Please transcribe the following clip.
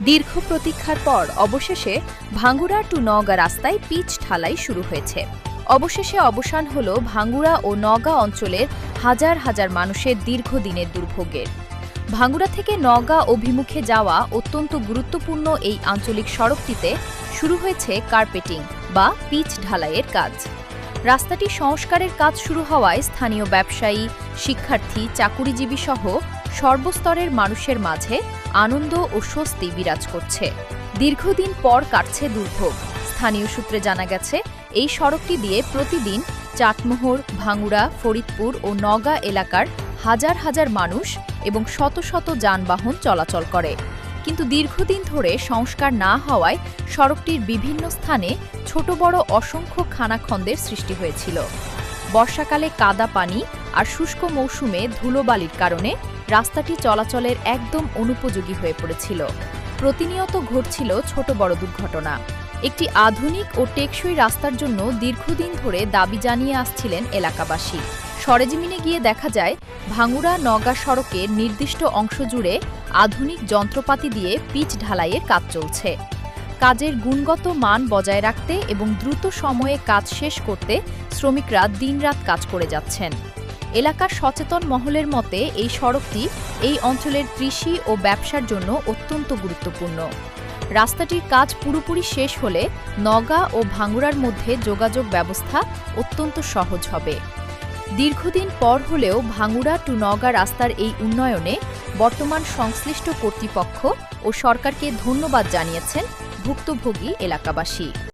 দীর্ঘ প্রতীক্ষার পর অবশেষে ভাঙ্গুড়া টু নওগাঁ রাস্তায় পিচ ঢালাই শুরু হয়েছে। অবশেষে অবসান হল ভাঙ্গুড়া ও নওগাঁ অঞ্চলের হাজার হাজার মানুষের দীর্ঘদিনের দুর্ভোগের। ভাঙ্গুড়া থেকে নওগাঁ অভিমুখে যাওয়া অত্যন্ত গুরুত্বপূর্ণ এই আঞ্চলিক সড়কটিতে শুরু হয়েছে কার্পেটিং বা পিচ ঢালাইয়ের কাজ। রাস্তাটি সংস্কারের কাজ শুরু হওয়ায় স্থানীয় ব্যবসায়ী, শিক্ষার্থী, চাকুরিজীবী সহ সর্বস্তরের মানুষের মাঝে আনন্দ ও স্বস্তি বিরাজ করছে। দীর্ঘদিন পর কাটছে দুর্ভোগ। স্থানীয় সূত্রে জানা গেছে, এই সড়কটি দিয়ে প্রতিদিন চাটমোহর, ভাঙ্গুড়া, ফরিদপুর ও নওগাঁ এলাকার হাজার হাজার মানুষ এবং শত শত যানবাহন চলাচল করে। কিন্তু দীর্ঘদিন ধরে সংস্কার না হওয়ায় সড়কটির বিভিন্ন স্থানে ছোট বড় অসংখ্য খানাখন্দের সৃষ্টি হয়েছিল। বর্ষাকালে কাদা পানি আর শুষ্ক মৌসুমে ধুলোবালির কারণে রাস্তাটি চলাচলের একদম অনুপযোগী হয়ে পড়েছিল। প্রতিনিয়ত ঘটছিল ছোট বড় দুর্ঘটনা। একটি আধুনিক ও টেকসই রাস্তার জন্য দীর্ঘদিন ধরে দাবি জানিয়ে আসছিলেন এলাকাবাসী। সরেজমিনে গিয়ে দেখা যায়, ভাঙ্গুড়া নওগাঁ সড়কের নির্দিষ্ট অংশ জুড়ে আধুনিক যন্ত্রপাতি দিয়ে পিচ ঢালাইয়ের কাজ চলছে। কাজের গুণগত মান বজায় রাখতে এবং দ্রুত সময়ে কাজ শেষ করতে শ্রমিকরা দিনরাত কাজ করে যাচ্ছেন। এলাকার সচেতন মহলের মতে এই সড়কটি এই অঞ্চলের কৃষি ও ব্যবসার জন্য অত্যন্ত গুরুত্বপূর্ণ। রাস্তাটির কাজ পুরোপুরি শেষ হলে নওগাঁ ও ভাঙ্গুড়ার মধ্যে যোগাযোগ ব্যবস্থা অত্যন্ত সহজ হবে। দীর্ঘদিন পর হলেও ভাঙ্গুড়া টু নওগাঁ রাস্তার এই উন্নয়নে বর্তমান সংশ্লিষ্ট কর্তৃপক্ষ ও সরকারকে ধন্যবাদ জানিয়েছেন ভুক্তভোগী এলাকাবাসী।